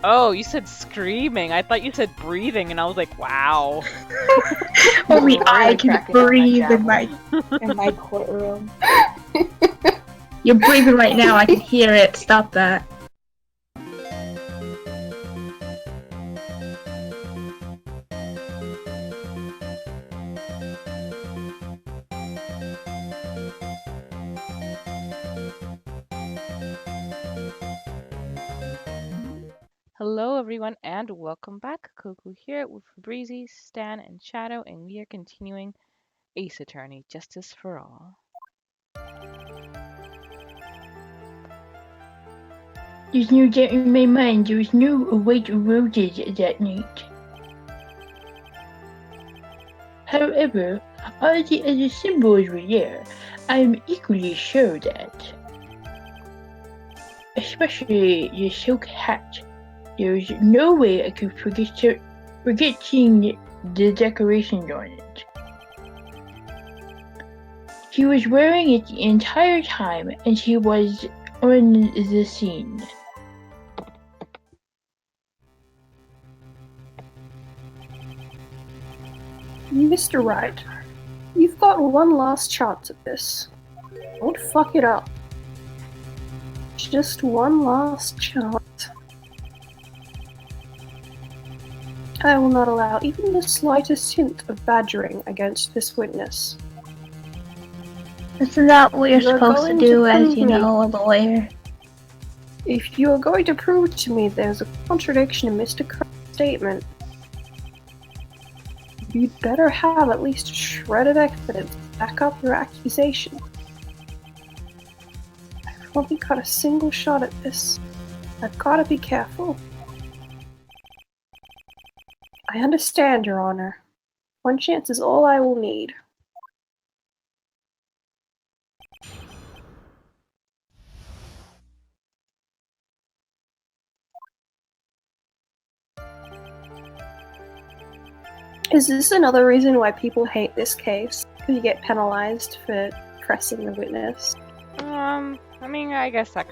Oh, you said screaming. I thought you said breathing, and I was like, wow. Only Really I can cracking down on breathe that in my courtroom. You're breathing right now, I can hear it. Stop that. Hello, everyone, and welcome back. Koku here with Breezy, Stan, and Shadow, and we are continuing Ace Attorney: Justice for All. There's no doubt in my mind there was no white roses that night. However, all the other symbols were there. I am equally sure that. Especially the silk hat. There is no way I could forget seeing the decorations on it. He was wearing it the entire time, and he was on the scene. Mr. Wright, you've got one last chance at this. Don't fuck it up. Just one last chance. I will not allow even the slightest hint of badgering against this witness. Isn't that what you're You're supposed to going do to as, prove you me. know, a lawyer? If you are going to prove to me there's a contradiction in Mr. Kerr's statement, you'd better have at least a shred of evidence to back up your accusation. I've only got a single shot at this. I've got to be careful. I understand, Your Honor. One chance is all I will need. Is this another reason why people hate this case? Because you get penalized for pressing the witness? I mean, I guess that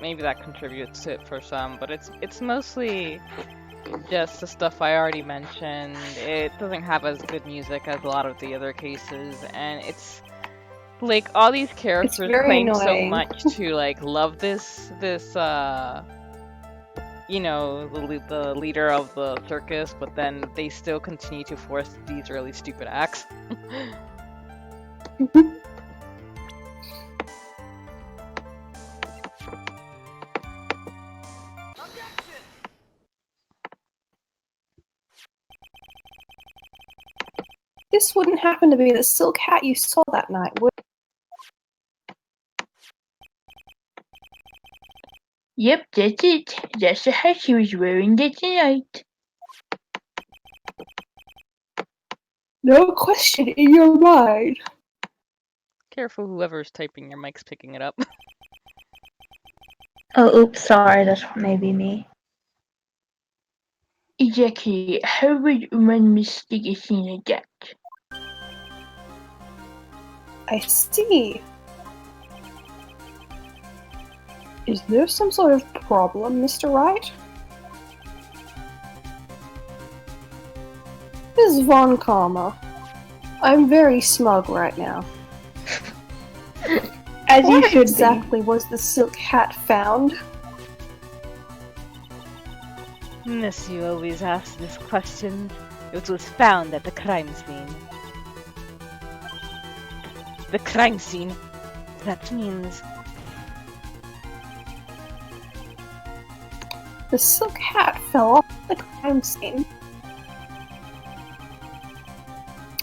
maybe that contributes to it for some, but it's mostly just the stuff I already mentioned. It doesn't have as good music as a lot of the other cases, and it's like all these characters very claim so annoying. much to like love this you know, the leader of the circus, but then they still continue to force these really stupid acts. This wouldn't happen to be the silk hat you saw that night, would it? Yep, that's it. That's the hat he was wearing that night. No question in your mind. Careful, whoever's typing, your mic's picking it up. Oh, oops, sorry, that's maybe me. Exactly. How would one mistake a scene like that? I see. Is there some sort of problem, Mr. Wright? Ms. Von Karma, I'm very smug right now. As you Where should exactly was the silk hat found? Miss, you always ask this question. It was found at the crime scene. The crime scene? That means... The silk hat fell off the crime scene.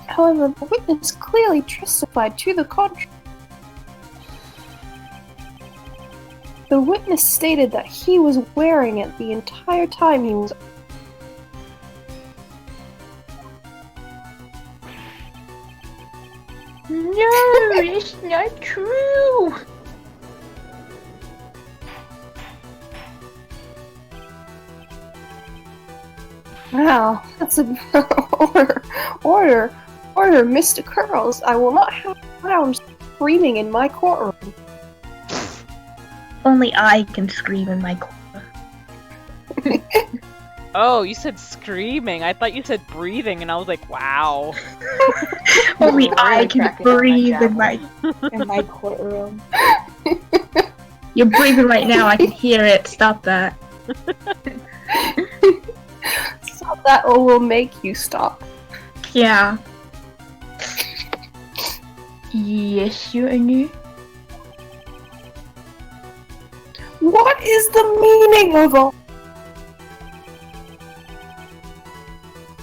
However, the witness clearly testified to the contrary. The witness stated that he was wearing it the entire time he was. No, that's not true. Wow, that's a order, Mr. Curls. I will not have clowns screaming in my courtroom. Only I can scream in my corner. Oh, you said screaming. I thought you said breathing, and I was like, wow. Only We're I really can cracking down on breathe that in my courtroom. You're breathing right now. I can hear it. Stop that. Stop that or we'll make you stop. Yeah. Yes, Your Honor. What is the meaning of all?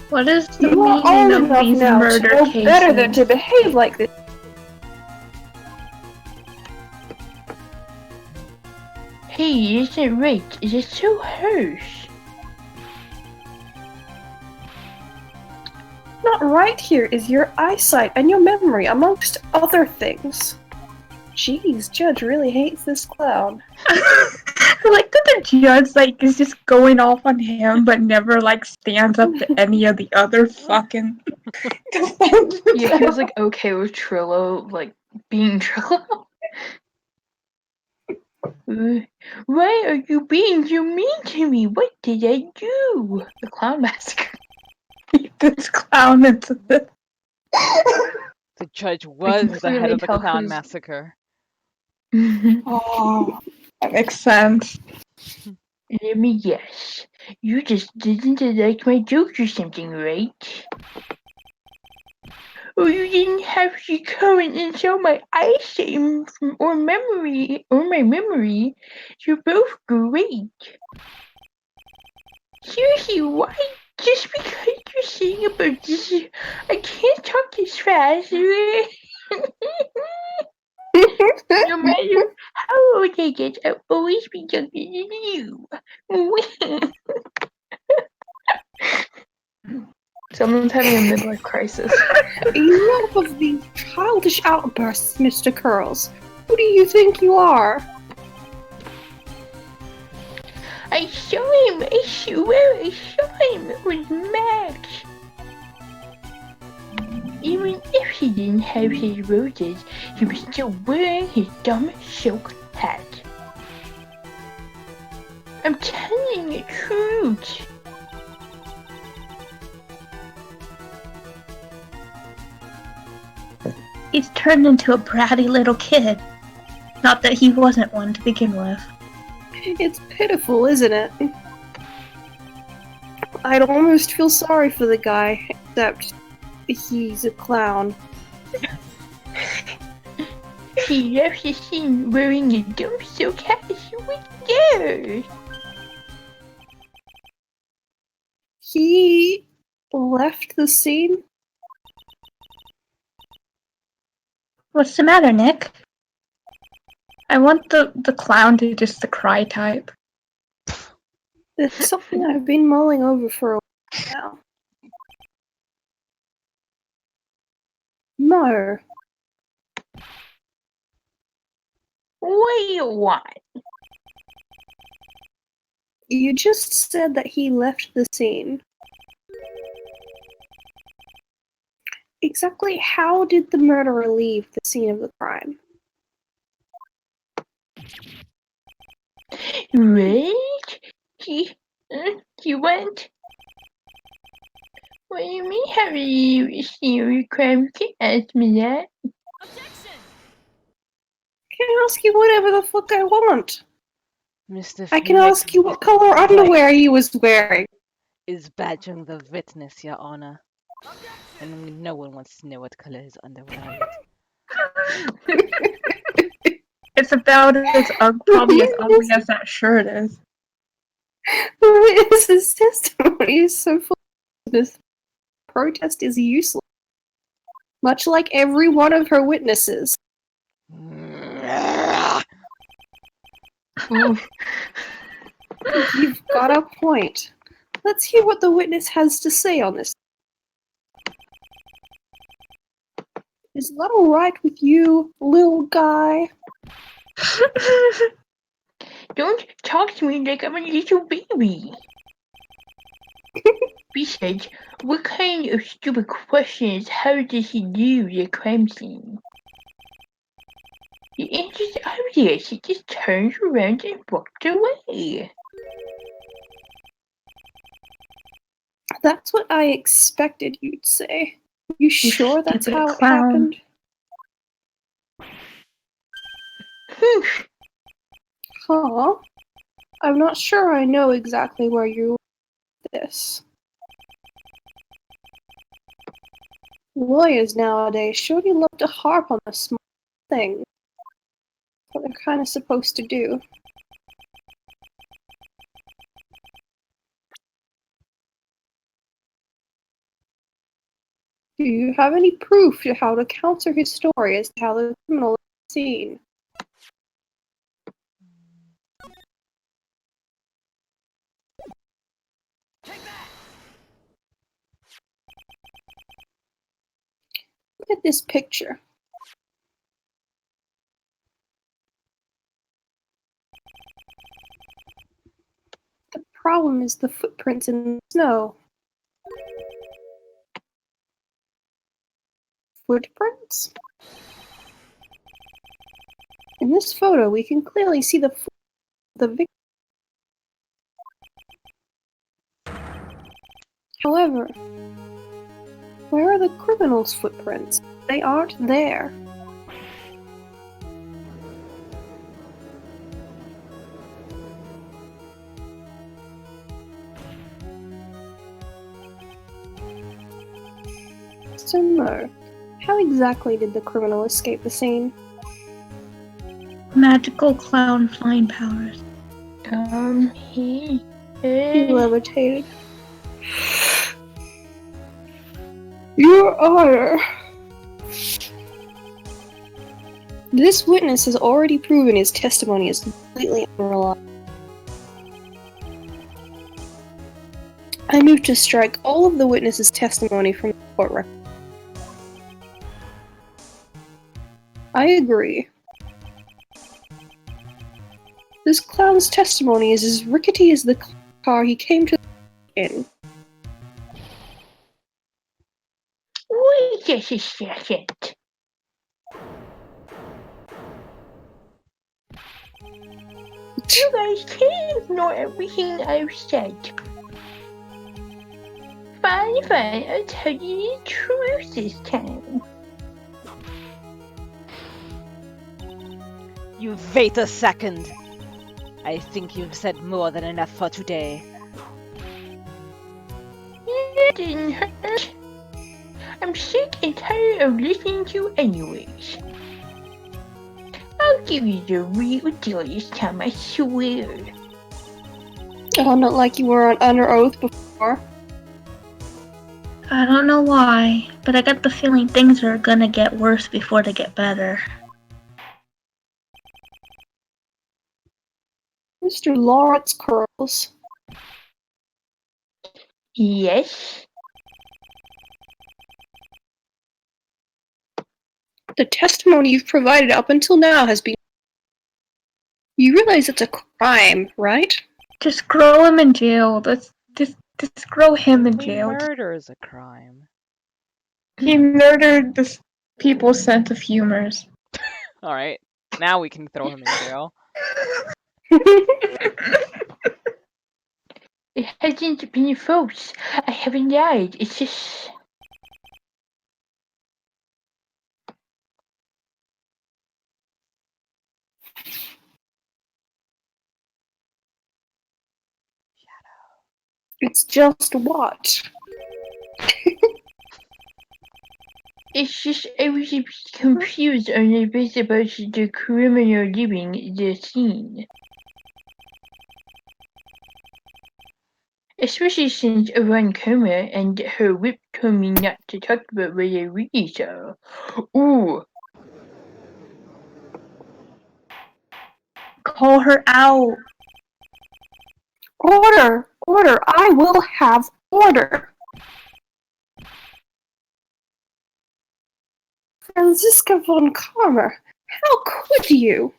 What is the You are old meaning of enough these now to murder know cases? better than to behave like this. Hey, isn't right. Is it so harsh? Not right here is your eyesight and your memory, amongst other things. Jeez, Judge really hates this clown. I like that the judge is just going off on him, but never stands up to any of the other fucking defendants. Yeah, he was okay with Trillo, being Trillo. Why are you being so mean to me? What did I do? The Clown Massacre. This clown into this. The judge was the clearly head of the tell clown who's- massacre. Oh, that makes sense. Let me guess. You just didn't like my jokes or something, right? Or you didn't have to come and show my eyesight or memory or my memory. You're both great. Seriously, why? Just because you're saying about this, I can't talk this fast. No matter how old I get, I'll always be younger than you. Someone's having a midlife crisis. Enough of these childish outbursts, Mr. Curls. Who do you think you are? I saw him. I swear I saw him. It was Max. Even if he didn't have his roses, he was still wearing his dumb silk hat. I'm telling the truth. He's turned into a bratty little kid. Not that he wasn't one to begin with. It's pitiful, isn't it? I'd almost feel sorry for the guy, except he's a clown. He left the scene wearing a dumb silk hat. He was there. He left the scene? What's the matter, Nick? I want the clown to just the cry type. It's something I've been mulling over for a while now. No. Wait, what? You just said that he left the scene. Exactly how did the murderer leave the scene of the crime? Right? He went. What do you mean, have you seen your crime? You can't ask me that. I can ask you whatever the fuck I want. Mr. I can Phoenix ask you what color underwear he was wearing. is badgering the witness, Your Honor. And no one wants to know what color his underwear is. It's about as probably as ugly as that shirt is. The witness's testimony is so full of this protest is useless. Much like every one of her witnesses. You've got a point. Let's hear what the witness has to say on this. Is that alright with you, little guy? Don't talk to me like I'm a little baby. Besides, what kind of stupid question is how did he leave the crime scene? The answer's obvious. He just turned around and walked away. That's what I expected you'd say. You sure that's stupid how it clown. happened? Huh? I'm not sure I know exactly where you are with this. Lawyers nowadays surely love to harp on the small things. What they're kind of supposed to do. Do you have any proof to how to counter his story as to how the criminal is seen? Look at this picture. The problem is the footprints in the snow. Footprints? In this photo, we can clearly see the victim. However, where are the criminal's footprints? They aren't there. So Mo, how exactly did the criminal escape the scene? Magical clown flying powers. He He levitated. Your Honor! This witness has already proven his testimony is completely unreliable. I move to strike all of the witness's testimony from the court record. I agree. This clown's testimony is as rickety as the car he came to in. Wait just a second. You guys can't ignore everything I've said. Fine, I'll tell you the truth this time. You wait a second. I think you've said more than enough for today. That didn't hurt. I'm sick and tired of listening to you anyways. I'll give you the real deal this time, I swear. Oh, not like you were under oath before. I don't know why, but I got the feeling things are gonna get worse before they get better. Mr. Lawrence Curls. Yes? The testimony you've provided up until now has been... You realize it's a crime, right? Just throw him in jail. Just throw him in jail. Murder is a crime. He murdered the people's sense of humors. Alright, now we can throw him in jail. It hasn't been false. I haven't lied. It's just... It's just what? It's just I was a bit confused on the bit about the criminal leaving the scene. Especially since around camera and her whip told me not to talk about what I really saw. Ooh, Call her out. Order! Order! I will have order! Franziska von Karmer, how could you?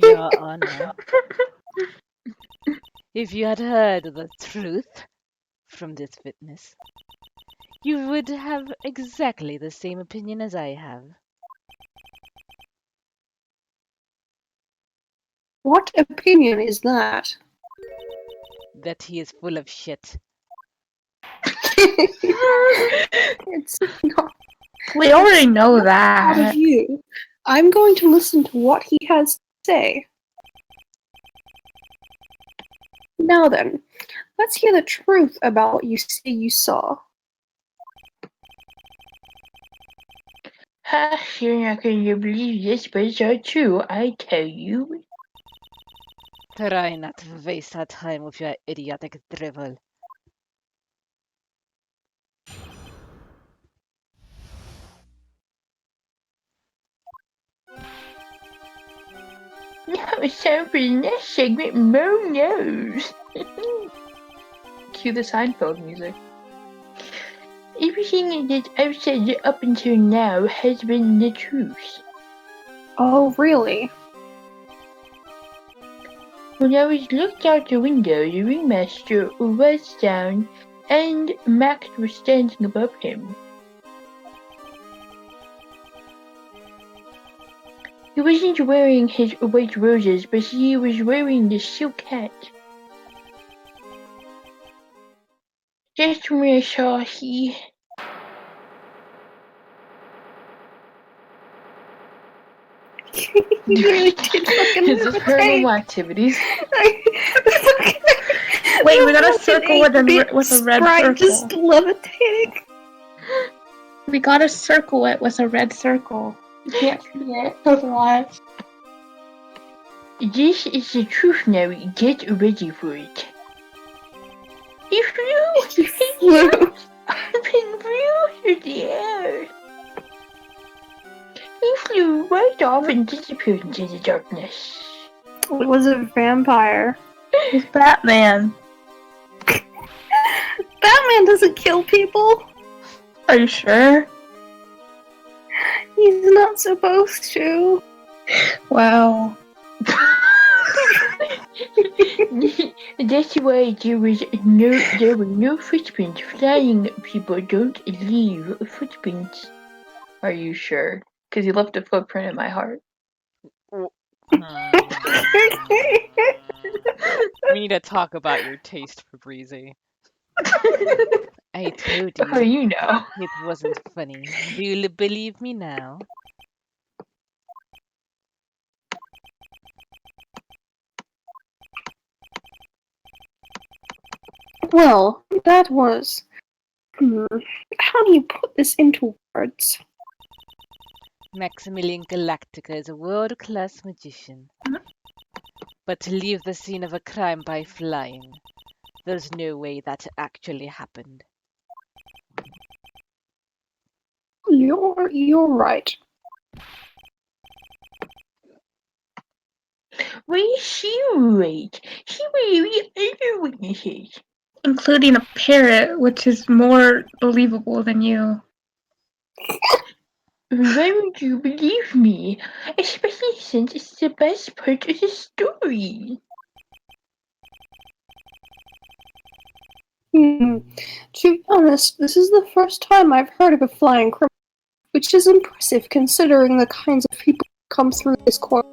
Your Honor, if you had heard the truth from this witness, you would have exactly the same opinion as I have. What opinion is that? that he is full of shit. It's not We already know out that. of you. I'm going to listen to what he has to say. Now then, let's hear the truth about what you say you saw. Ha, you're not going to believe this, but it's all true, I tell you. Try not to waste our time with your idiotic drivel. Now it's time for the next segment, Mo Knows. Cue the Seinfeld music. Everything that I've said up until now has been the truth. Oh, really? When I was looked out the window, the ringmaster was down, and Max was standing above him. He wasn't wearing his white roses, but he was wearing the silk hat. Just when I saw he... You really did fucking Is this paranormal activities? Wait, we got a circle with a red Sprite just circle. levitating. We gotta circle it with a red circle. You can't see it otherwise. This is the truth now. Get ready for it. He flew! He flew. Up and flew through the air. He flew right off and disappeared into the darkness. It was a vampire. It's Batman. Batman doesn't kill people. Are you sure? He's not supposed to. Wow. That's why there were no footprints. Flying people don't leave footprints. Are you sure? Because he left a footprint in my heart. We need to talk about your taste for Breezy. I told Oh, you you know. it wasn't funny. Do you believe me now? Well, that was... How do you put this into words? Maximilian Galactica is a world-class magician. But to leave the scene of a crime by flying, there's no way that actually happened. You're right. Wait, she right. She really other witnesses. Including a parrot, which is more believable than you. Why would you believe me? Especially since it's the best part of the story. To be honest, this is the first time I've heard of a flying criminal, which is impressive considering the kinds of people who come through this court.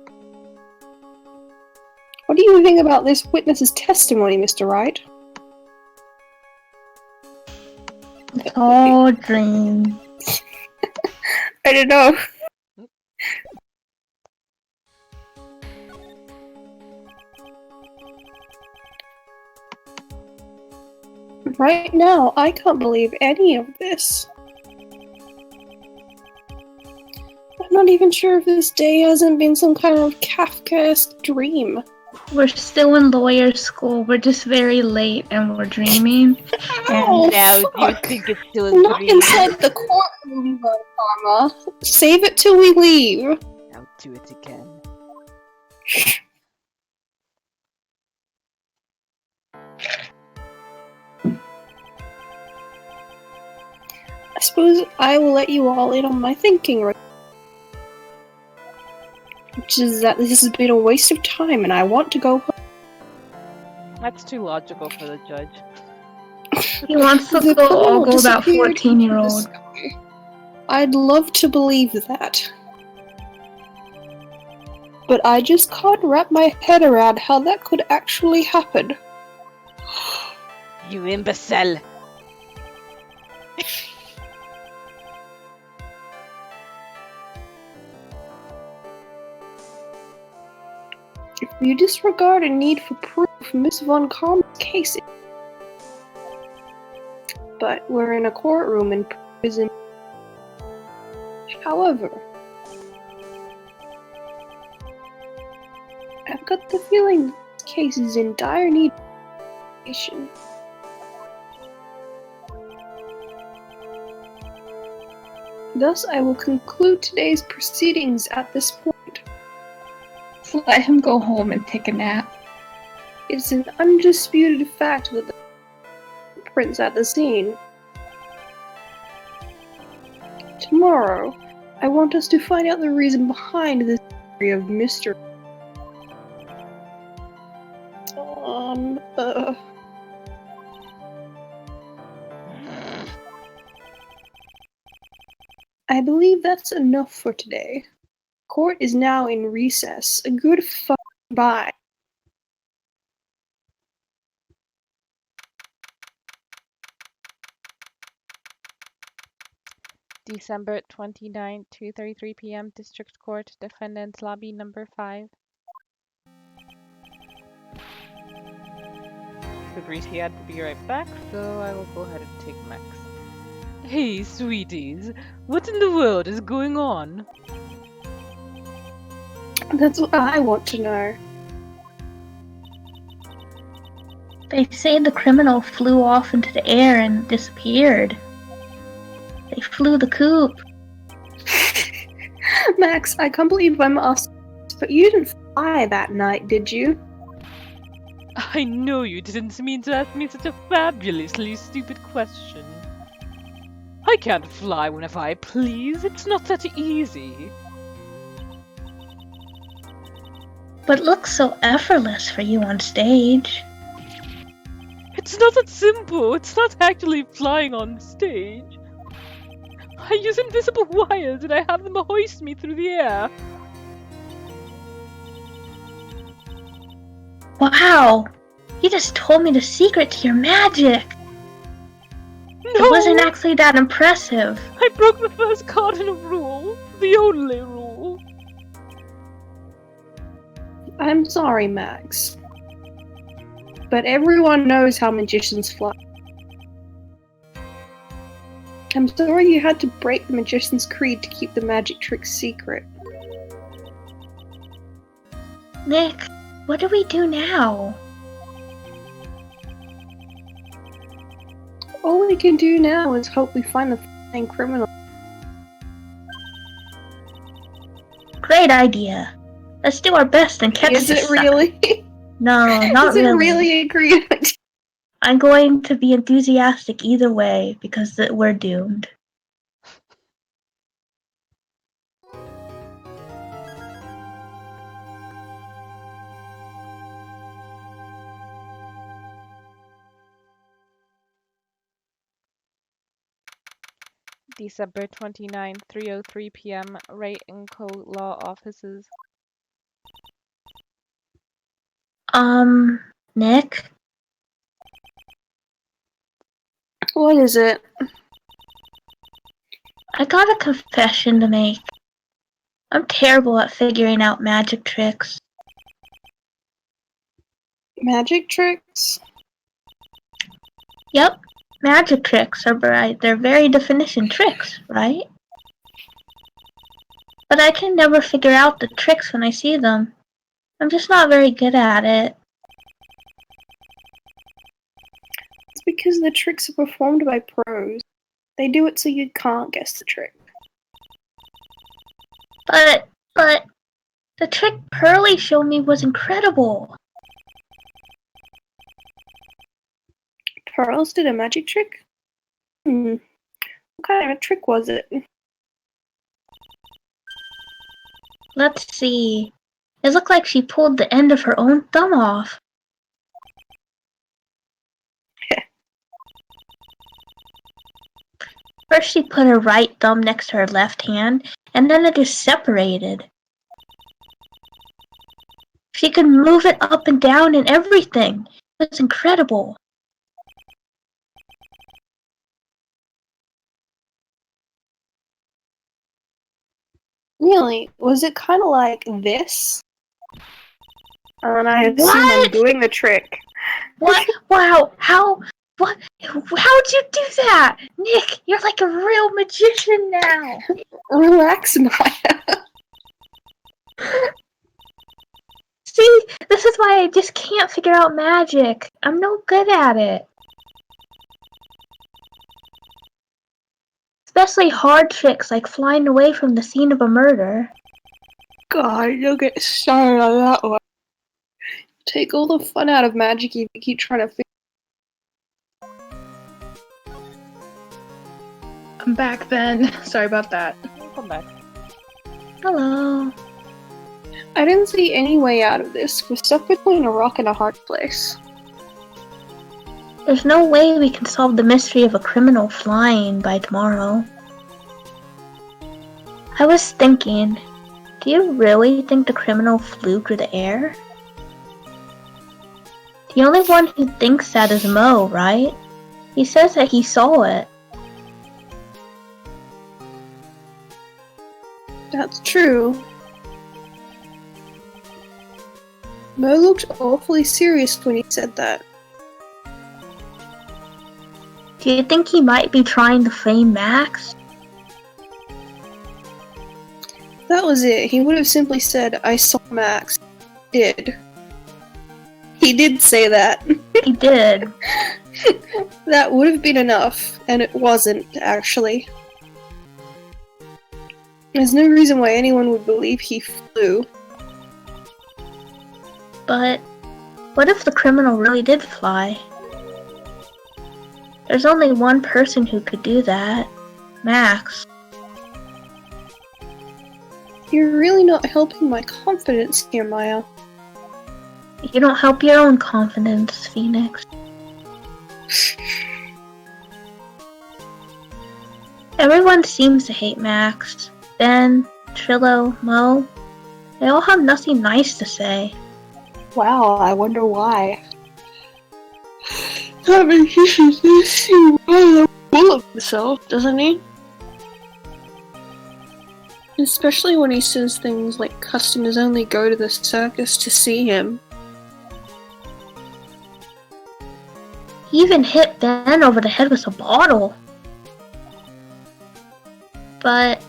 What do you think about this witness's testimony, Mr. Wright? It's all a dream. I don't know. Right now, I can't believe any of this. I'm not even sure if this day hasn't been some kind of Kafkaesque dream. We're still in lawyer school. We're just very late and we're dreaming. Oh, Now, do you fuck. think it's still a Not dream? inside the courtroom, though, Karma. Save it till we leave. I'll do it again. I suppose I will let you all in on my thinking right, which is that this has been a waste of time and I want to go home. That's too logical for the judge. He wants to The go criminal ogle that disappeared into the 14-year-old. sky. I'd love to believe that. But I just can't wrap my head around how that could actually happen. You imbecile! If you disregard a need for proof, Miss Von Karma's case. But we're in a courtroom in prison. However, I've got the feeling this case is in dire need of investigation. Thus, I will conclude today's proceedings at this point. Let him go home and take a nap. It's an undisputed fact that the footprints at the scene. Tomorrow, I want us to find out the reason behind this theory of mystery. I believe that's enough for today. Court is now in recess. A good bye. December 29, 2:33 p.m. District Court, Defendant's Lobby number 5. Agrees he had to be right back, so I will go ahead and take Max. Hey, sweeties, what in the world is going on? That's what I want to know. They say the criminal flew off into the air and disappeared. They flew the coop. Max, I can't believe I'm asking this, but you didn't fly that night, did you? I know you didn't mean to ask me such a fabulously stupid question. I can't fly whenever I please. It's not that easy. But looks so effortless for you on stage. It's not that simple. It's not actually flying on stage. I use invisible wires and I have them hoist me through the air. Wow! You just told me the secret to your magic! No! It wasn't actually that impressive. I broke the first cardinal rule. The only rule. I'm sorry, Max. But everyone knows how magicians fly. I'm sorry you had to break the magician's creed to keep the magic trick secret. Nick, what do we do now? All we can do now is hope we find the flying criminal. Great idea. Let's do our best and catch Is this it sucker. really? No, not Is it really. really a great idea? I'm going to be enthusiastic either way because we're doomed. December 29, 3:03 p.m. Wright & Co. Law Offices. Nick? What is it? I got a confession to make. I'm terrible at figuring out magic tricks. Magic tricks? Yep, magic tricks are by their very definition tricks, right? But I can never figure out the tricks when I see them. I'm just not very good at it. It's because the tricks are performed by pros. They do it so you can't guess the trick. But the trick Pearly showed me was incredible. Pearls did a magic trick? What kind of a trick was it? Let's see. It looked like she pulled the end of her own thumb off. First she put her right thumb next to her left hand, and then it just separated. She could move it up and down and everything. It was incredible. Really? Was it kind of like this? And I assume I'm What? doing the trick. What? Wow, how? What? How'd you do that? Nick, you're like a real magician now. Relax, Maya. See, this is why I just can't figure out magic. I'm no good at it. Especially hard tricks like flying away from the scene of a murder. God, you'll get started on that one. Take all the fun out of magic if you keep trying to figure. I'm back then. Sorry about that. Welcome back. Hello. I didn't see any way out of this. We're stuck between a rock and a hard place. There's no way we can solve the mystery of a criminal flying by tomorrow. I was thinking, do you really think the criminal flew through the air? The only one who thinks that is Mo, right? He says that he saw it. That's true. Mo looked awfully serious when he said that. Do you think he might be trying to frame Max? That was it. He would have simply said, I saw Max. He did. He did say that. He did. That would have been enough, and it wasn't, actually. There's no reason why anyone would believe he flew. But what if the criminal really did fly? There's only one person who could do that. Max. You're really not helping my confidence here, Maya. You don't help your own confidence, Phoenix. Everyone seems to hate Max. Ben, Trillo, Mo. They all have nothing nice to say. Wow, I wonder why. That magician does seem rather full of himself, doesn't he? Especially when he says things like customers only go to the circus to see him. He even hit Ben over the head with a bottle. But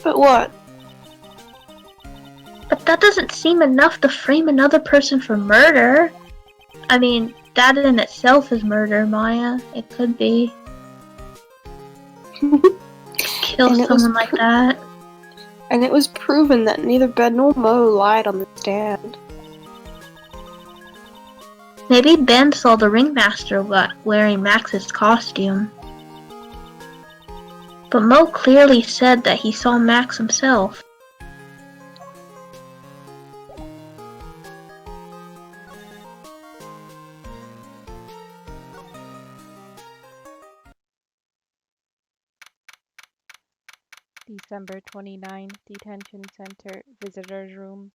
what? But that doesn't seem enough to frame another person for murder. I mean, that in itself is murder, Maya. It could be. Kill And it was someone like that. And it was proven that neither Ben nor Mo lied on the stand. Maybe Ben saw the ringmaster wearing Max's costume. But Mo clearly said that he saw Max himself. December 29, Detention Center, Visitor's Room.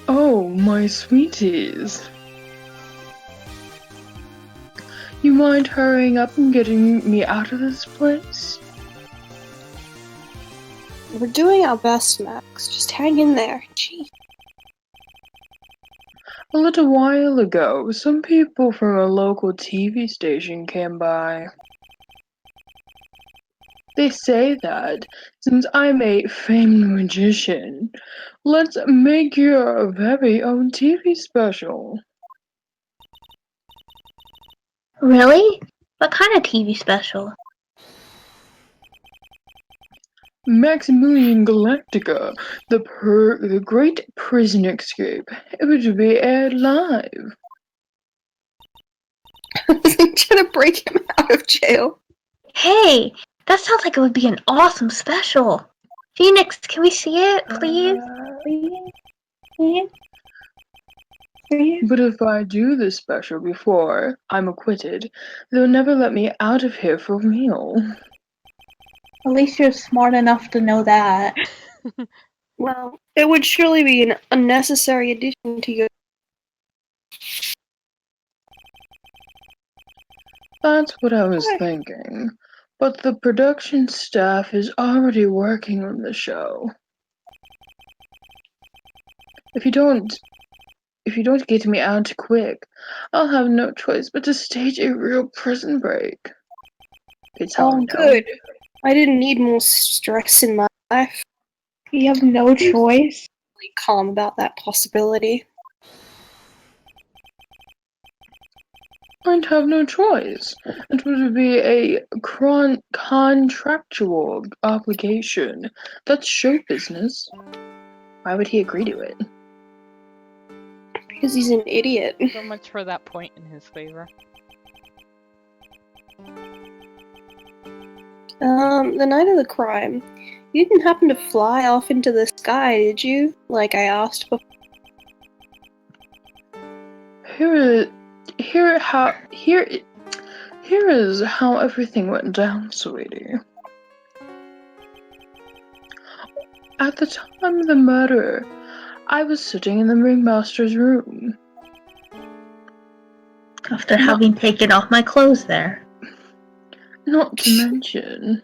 Oh, my sweeties. You mind hurrying up and getting me out of this place? We're doing our best, Max. Just hang in there. Gee. A little while ago, some people from a local TV station came by. They say that, since I'm a famed magician, let's make your very own TV special. Really? What kind of TV special? Maximilian Galactica, the Great Prison Escape. It would be aired live. Trying to break him out of jail. Hey, that sounds like it would be an awesome special. Phoenix, can we see it, please? Please? But if I do this special before I'm acquitted, they'll never let me out of here for real. At least you're smart enough to know that. Well, it would surely be an unnecessary addition to your... That's what I was Okay. thinking. But the production staff is already working on the show. If you don't get me out quick, I'll have no choice but to stage a real prison break. It's all Oh, no. good. I didn't need more stress in my life. You have no choice. Really calm about that possibility. I'd have no choice. It would be a contractual obligation. That's show business. Why would he agree to it? Because he's an idiot. So much for that point in his favor. The night of the crime, you didn't happen to fly off into the sky, did you? Like I asked before. Here is how everything went down, sweetie. At the time of the murder, I was sitting in the ringmaster's room. After having taken off my clothes there. Not to mention,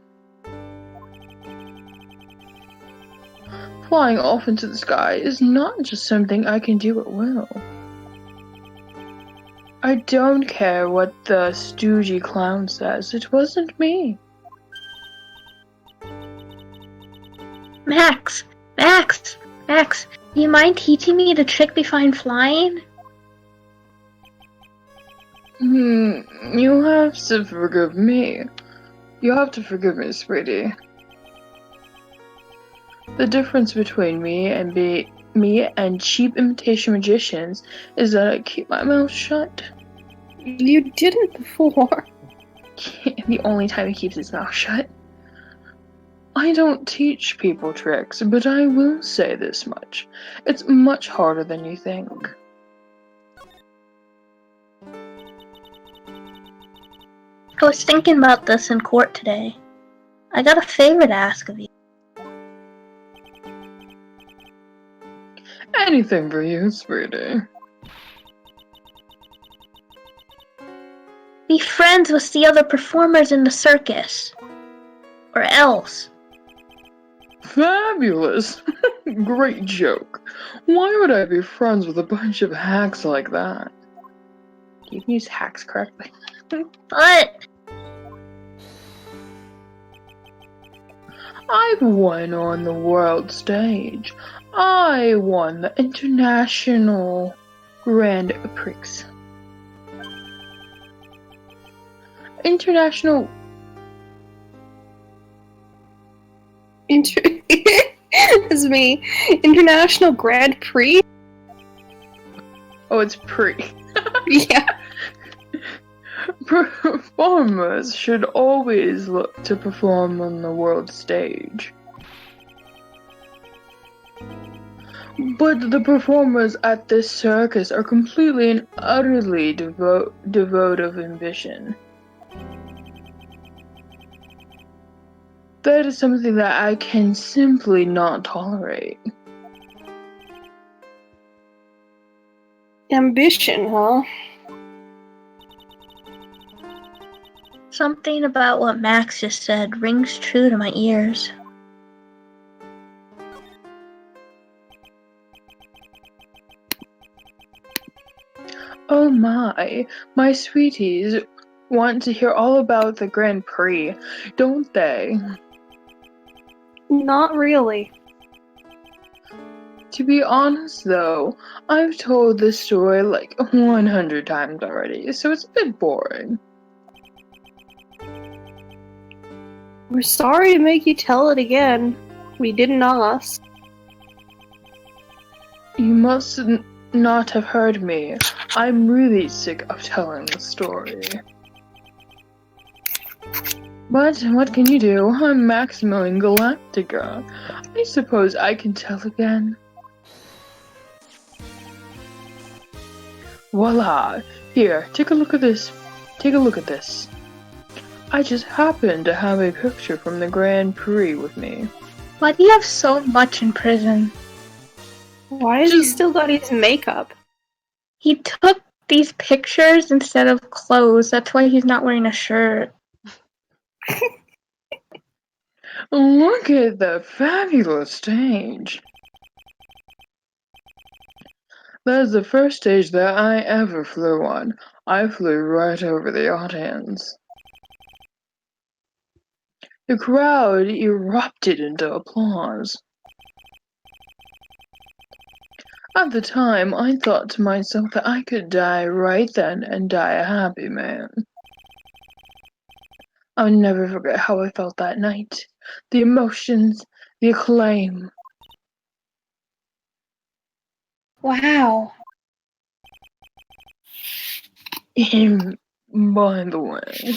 flying off into the sky is not just something I can do at will. I don't care what the stoogey clown says, it wasn't me. Max! Do you mind teaching me the trick behind flying? You have to forgive me. You have to forgive me, sweetie. The difference between me and cheap imitation magicians is that I keep my mouth shut. You didn't before. The only time he keeps his mouth shut. I don't teach people tricks, but I will say this much. It's much harder than you think. I was thinking about this in court today. I got a favor to ask of you. Anything for you, sweetie. Be friends with the other performers in the circus. Or else. Fabulous! Great joke. Why would I be friends with a bunch of hacks like that? Do you use hacks correctly? But I've won on the world stage. I won the International Grand Prix. International... It's me. International Grand Prix? Oh, it's Prix. Yeah. Performers should always look to perform on the world stage. But the performers at this circus are completely and utterly devoid of ambition. That is something that I can simply not tolerate. Ambition, huh? something about what Max just said rings true to my ears. Oh my sweeties want to hear all about the Grand Prix, don't they? Not really. To be honest though, I've told this story like 100 times already, so it's a bit boring. We're sorry to make you tell it again. We didn't ask. You must not have heard me. I'm really sick of telling the story. But what can you do? I'm Maximilian Galactica. I suppose I can tell again. Voila! Here, take a look at this. Take a look at this. I just happened to have a picture from the Grand Prix with me. Why do you have so much in prison? Why has he still got his makeup? He took these pictures instead of clothes. That's why he's not wearing a shirt. Look at the fabulous stage. That is the first stage that I ever flew on. I flew right over the audience. The crowd erupted into applause. At the time, I thought to myself that I could die right then and die a happy man. I'll never forget how I felt that night. The emotions, the acclaim. Wow. Him, by the way.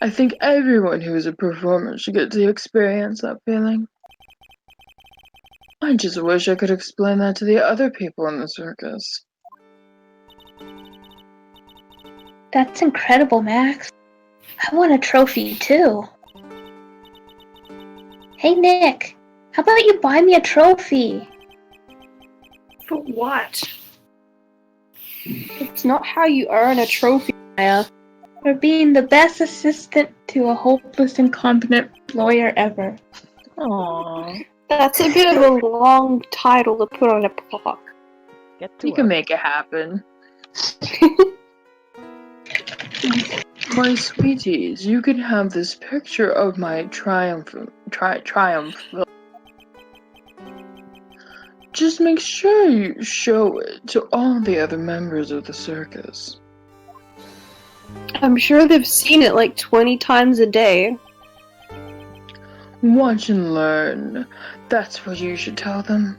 I think everyone who is a performer should get to experience that feeling. I just wish I could explain that to the other people in the circus. That's incredible, Max. I want a trophy too. Hey Nick, how about you buy me a trophy? For what? It's not how you earn a trophy, Maya. For being the best assistant to a hopeless, incompetent lawyer ever. Aww. That's a bit of a long title to put on a plaque. Get to You can work. make it happen. My sweeties, you can have this picture of my triumph. Just make sure you show it to all the other members of the circus. I'm sure they've seen it like 20 times a day. Watch and learn. That's what you should tell them.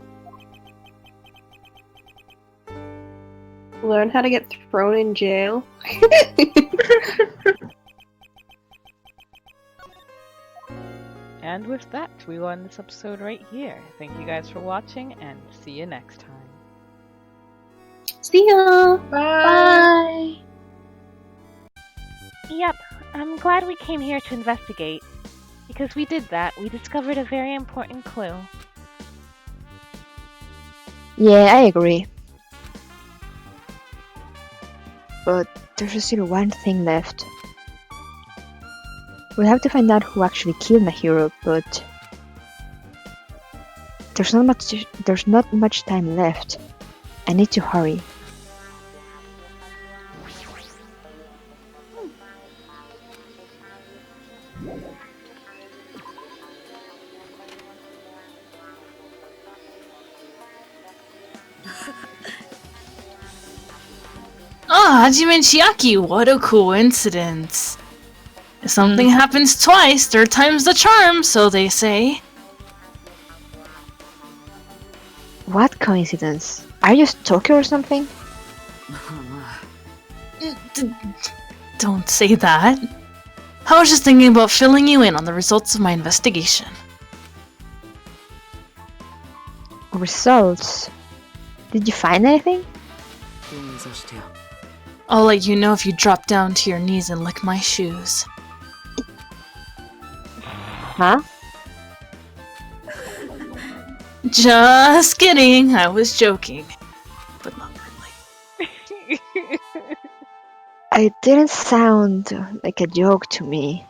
Learn how to get thrown in jail. And with that, we will end this episode right here. Thank you guys for watching, and see you next time. See ya! Bye! Yep, I'm glad we came here to investigate. Because we did that, we discovered a very important clue. Yeah, I agree. But there's still one thing left. We'll have to find out who actually killed Nahiro, but there's not much time left. I need to hurry. Ah, Hajime Chiaki, what a coincidence. If something happens twice, third time's the charm, so they say. What coincidence? Are you stalker or something? Don't say that. I was just thinking about filling you in on the results of my investigation. Results? Did you find anything? I'll let you know if you drop down to your knees and lick my shoes. Huh? Just kidding, I was joking. But not really. It didn't sound like a joke to me.